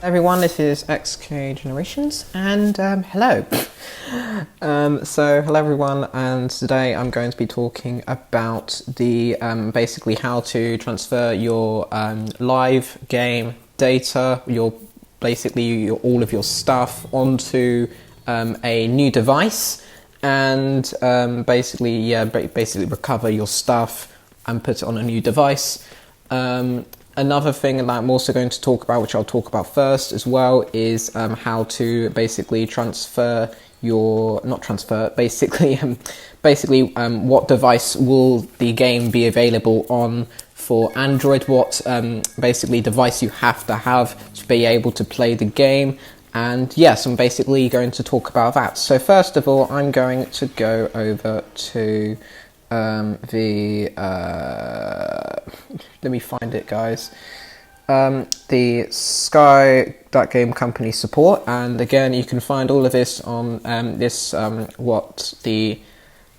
Everyone, this is XK Generations, and hello. Hello everyone, and today I'm going to be talking about the basically how to transfer your live game data, all of your stuff onto a new device, and basically recover your stuff and put it on a new device. Another thing that I'm also going to talk about, which I'll talk about first as well, is how to basically what device will the game be available on for Android, what device you have to be able to play the game. And yes, I'm basically going to talk about that. So first of all, I'm going to go over to let me find it, guys. The Sky thatskygame company support, and again, you can find all of this on what the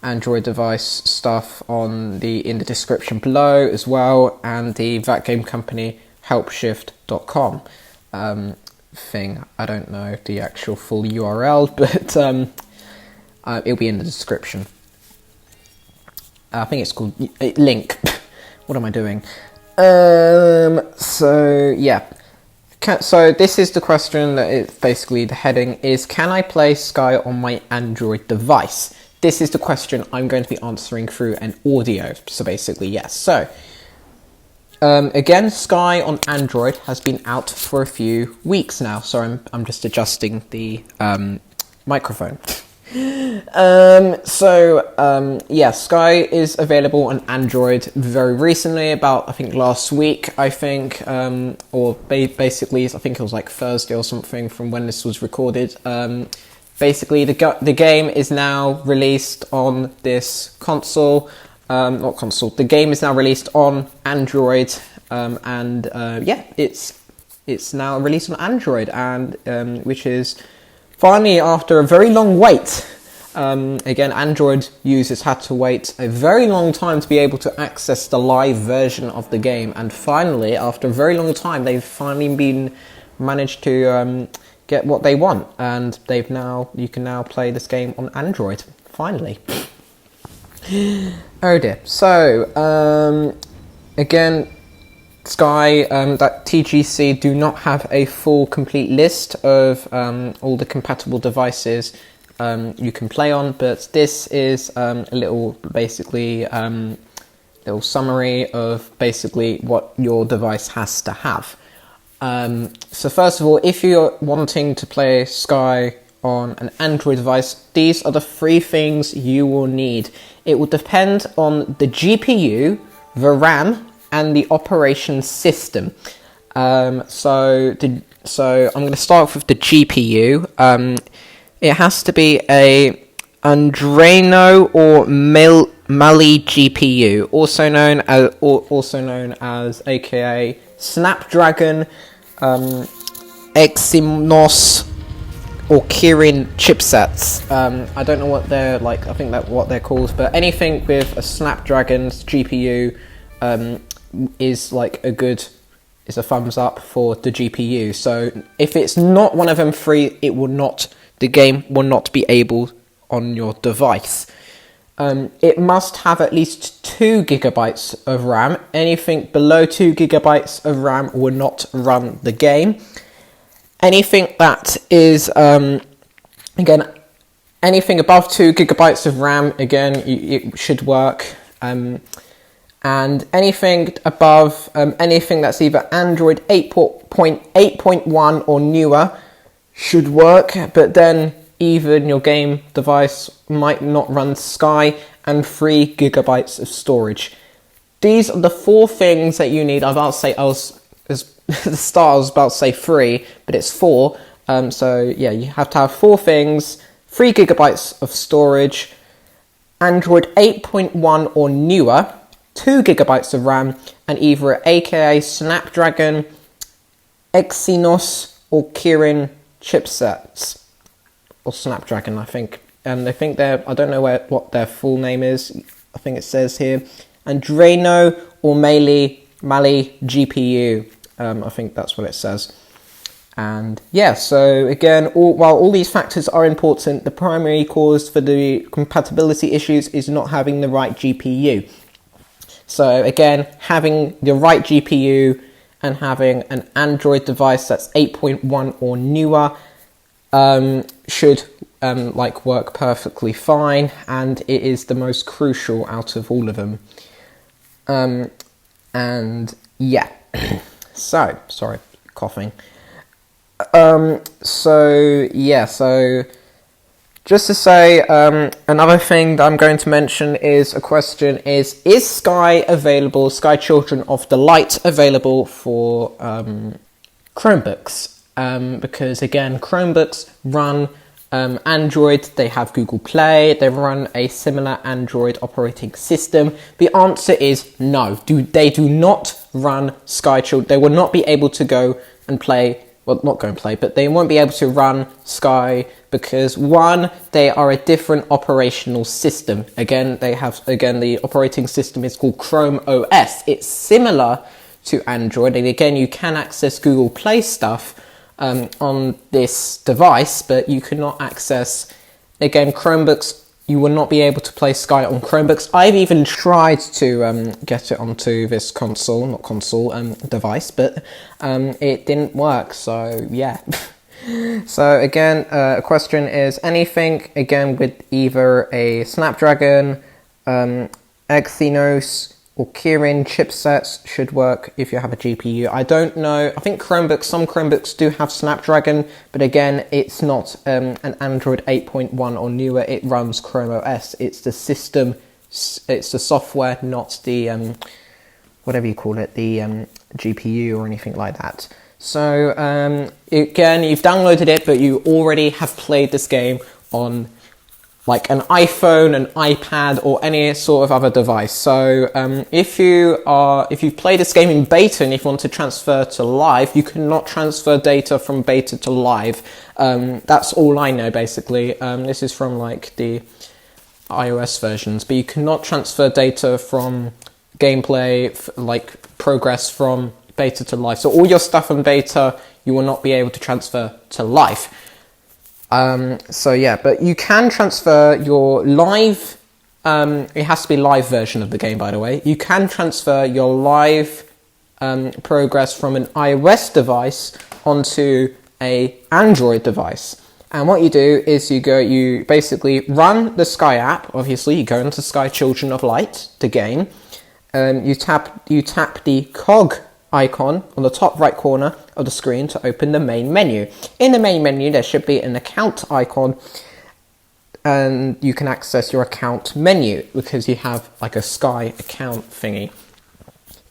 Android device stuff in the description below as well, and the thatskygame company helpshift.com thing. I don't know the actual full URL, but it'll be in the description. I think it's called link. What am I doing? So this is the question the heading is, can I play Sky on my Android device? This is the question I'm going to be answering through an audio. So basically, yes. So again, Sky on Android has been out for a few weeks now. So I'm just adjusting the microphone. Sky is available on Android very recently, about I think last week, I think it was like Thursday or something from when this was recorded. The game is now released on this console, the game is now released on Android, it's now released on Android, and which is finally, after a very long wait. Again, Android users had to wait a very long time to be able to access the live version of the game, and finally, after a very long time, they've finally managed to get what they want, and you can now play this game on Android. Finally. Oh dear. So again, Sky, that TGC do not have a full complete list of all the compatible devices you can play on, but this is a little summary of basically what your device has to have. So first of all, if you're wanting to play Sky on an Android device, these are the three things you will need. It will depend on the GPU, the RAM, and the operation system. So I'm going to start off with the GPU. It has to be a Adreno or Mali GPU, also known as aka Snapdragon, Exynos or Kirin chipsets. I don't know what they're like. I think that's what they're called, but anything with a Snapdragon GPU is a thumbs up for the GPU. So if it's not one of them three, the game will not be able on your device. It must have at least 2 gigabytes of RAM. Anything below 2 gigabytes of RAM will not run the game. Anything that is, anything above 2 gigabytes of RAM, it should work. And anything above, anything that's either Android 8.1 or newer should work, but then even your game device might not run Sky, and 3 gigabytes of storage. These are the 4 things that you need. I was about to say 3, but it's 4. You have to have 4 things: 3 gigabytes of storage, Android 8.1 or newer, 2 gigabytes of RAM, and either aka Snapdragon, Exynos, or Kirin chipsets, or Snapdragon, I think. And I think I don't know what their full name is. I think it says here Adreno or Mali GPU. I think that's what it says. And yeah, so again, while all these factors are important, the primary cause for the compatibility issues is not having the right GPU. So again, having the right GPU and having an Android device that's 8.1 or newer should work perfectly fine, and it is the most crucial out of all of them. And yeah, so sorry, coughing. So just to say, another thing that I'm going to mention is a question is Sky available, Sky Children of the Light available for Chromebooks? Because again, Chromebooks run Android, they have Google Play, they run a similar Android operating system. The answer is no. They do not run Sky Children. They will not be able to go and play. Well, not go and play, but they won't be able to run Sky because, one, they are a different operational system. Again, the operating system is called Chrome OS. It's similar to Android, and again, you can access Google Play stuff on this device, but you cannot access, again, Chromebooks. You will not be able to play Sky on Chromebooks. I've even tried to get it onto this device, but it didn't work, so yeah. So again, a question is anything, again, with either a Snapdragon, Exynos, or Kirin chipsets should work if you have a GPU. I don't know. I think some Chromebooks do have Snapdragon, but again, it's not an Android 8.1 or newer. It runs Chrome OS. It's the system, it's the software, not the, whatever you call it, the GPU or anything like that. So again, you've downloaded it, but you already have played this game on like an iPhone, an iPad, or any sort of other device. So if you've played this game in beta and if you want to transfer to live, you cannot transfer data from beta to live. That's all I know, basically. This is from like the iOS versions, but you cannot transfer data from gameplay, like progress from beta to live. So all your stuff in beta, you will not be able to transfer to live. So yeah, but you can transfer your live, it has to be live version of the game, by the way. You can transfer your live progress from an iOS device onto a Android device. And what you do is you basically run the Sky app, obviously, you go into Sky Children of Light, the game, you tap the cog icon on the top right corner of the screen to open the main menu. In the main menu, there should be an account icon, and you can access your account menu because you have like a Sky account thingy.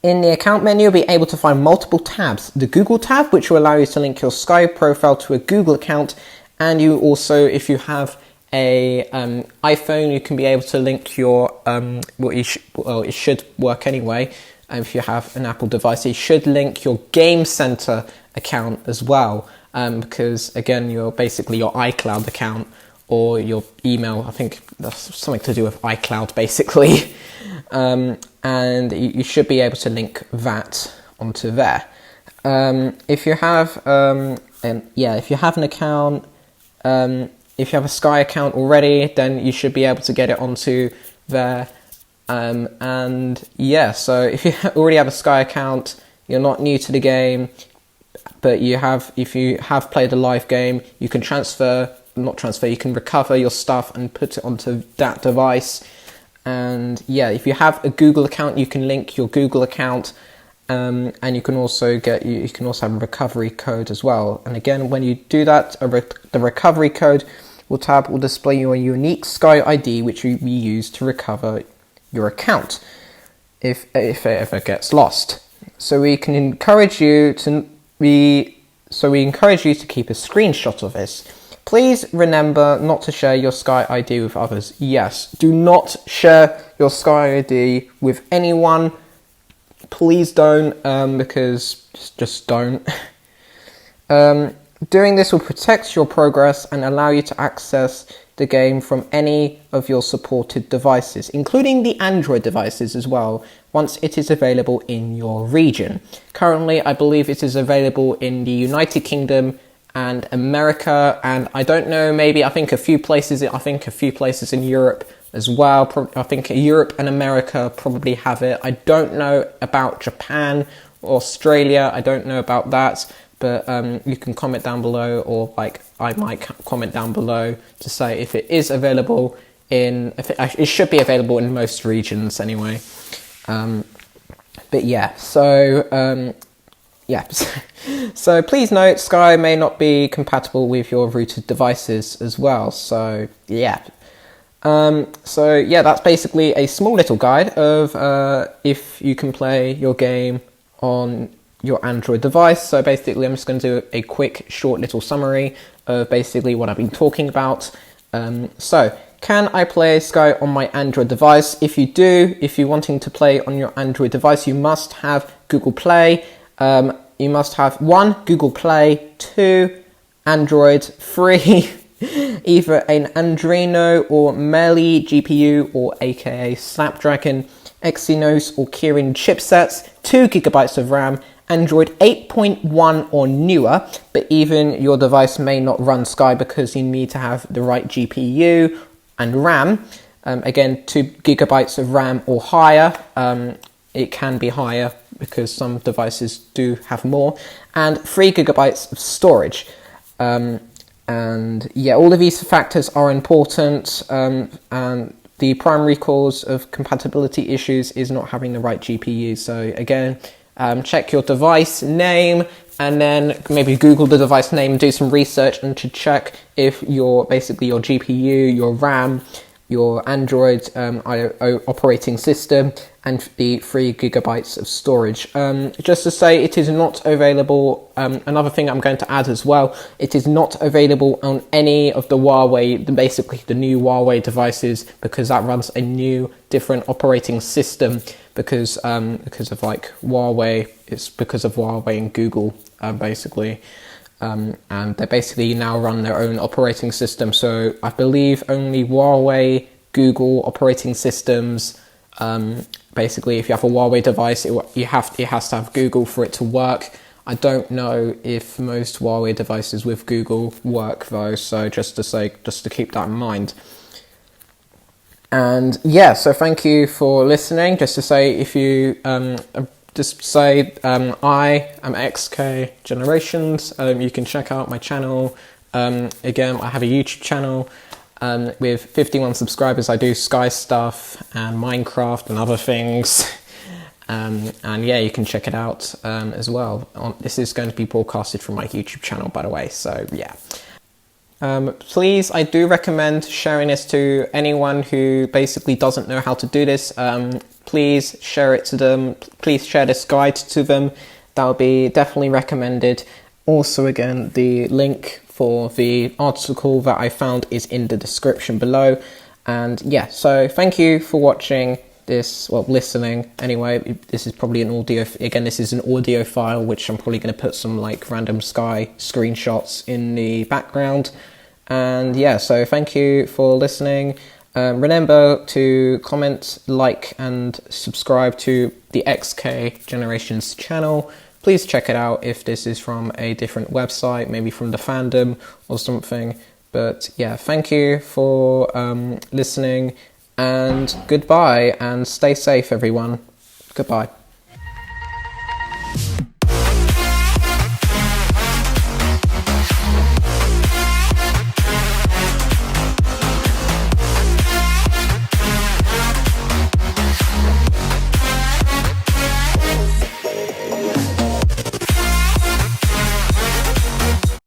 In the account menu, you'll be able to find multiple tabs. The Google tab, which will allow you to link your Sky profile to a Google account, and you also, if you have a iPhone, you can be able to link your, it should work anyway. If you have an Apple device, it should link your Game Center account as well, because again, your iCloud account or your email, I think that's something to do with iCloud basically, and you should be able to link that onto there. If you have, if you have an account, if you have a Sky account already, then you should be able to get it onto there. And yeah, so if you already have a Sky account, you're not new to the game, but if you have played a live game, you can you can recover your stuff and put it onto that device. And yeah, if you have a Google account, you can link your Google account, and you can also have a recovery code as well. And again, when you do that, the recovery code will display your unique Sky ID, which will be used to recover your account if it ever gets lost. So we encourage you to keep a screenshot of this. Please remember not to share your Sky ID with others. Yes, do not share your Sky ID with anyone. Please don't, because just don't. Doing this will protect your progress and allow you to access the game from any of your supported devices, including the Android devices as well, once it is available in your region. Currently, I believe it is available in the United Kingdom and America, and I don't know, maybe I think a few places in Europe as well. I think Europe and America probably have it. I don't know about Japan, Australia, I don't know about that, but you can comment down below, or like I might comment down below to say if it is available it should be available in most regions anyway. But yeah, so yeah, so please note Sky may not be compatible with your routed devices as well, so yeah. So yeah, that's basically a small little guide of if you can play your game on your Android device. So basically I'm just going to do a quick short little summary of basically what I've been talking about. So can I play Sky on my Android device? If you're wanting to play on your Android device, you must have Google Play. You must have 1, Google Play, 2, Android, 3, either an Adreno or Meli GPU or aka Snapdragon, Exynos or Kirin chipsets, 2 GB of RAM, Android 8.1 or newer, but even your device may not run Sky because you need to have the right GPU and RAM. Again, 2 GB of RAM or higher. It can be higher because some devices do have more, and 3 GB of storage. And yeah, all of these factors are important, and the primary cause of compatibility issues is not having the right GPU. So again, check your device name and then maybe Google the device name, do some research and to check if your GPU, your RAM, your Android operating system, and the 3 GB of storage. Just to say, it is not available. Another thing I'm going to add as well, it is not available on any of the basically the new Huawei devices, because that runs a new different operating system because of like Huawei. It's because of Huawei and Google basically. And they basically now run their own operating system. So I believe only Huawei, Google operating systems. Basically, if you have a Huawei device, it has to have Google for it to work. I don't know if most Huawei devices with Google work though. So just to keep that in mind. And yeah, so thank you for listening. Just to say, if you I am XK Generations. You can check out my channel. Again, I have a YouTube channel with 51 subscribers. I do Sky stuff and Minecraft and other things. And yeah, you can check it out as well. This is going to be broadcasted from my YouTube channel, by the way. So yeah. Please, I do recommend sharing this to anyone who basically doesn't know how to do this. Please share it to them. Please share this guide to them. That would be definitely recommended. Also, again, the link for the article that I found is in the description below. And yeah, so thank you for watching this, well, listening. Anyway, this is probably an audio, again, this is an audio file, which I'm probably going to put some like random Sky screenshots in the background. And yeah, so thank you for listening. Remember to comment, like, and subscribe to the XK Generations channel. Please check it out if this is from a different website, maybe from the fandom or something. But yeah, thank you for listening, and goodbye, and stay safe, everyone. Goodbye.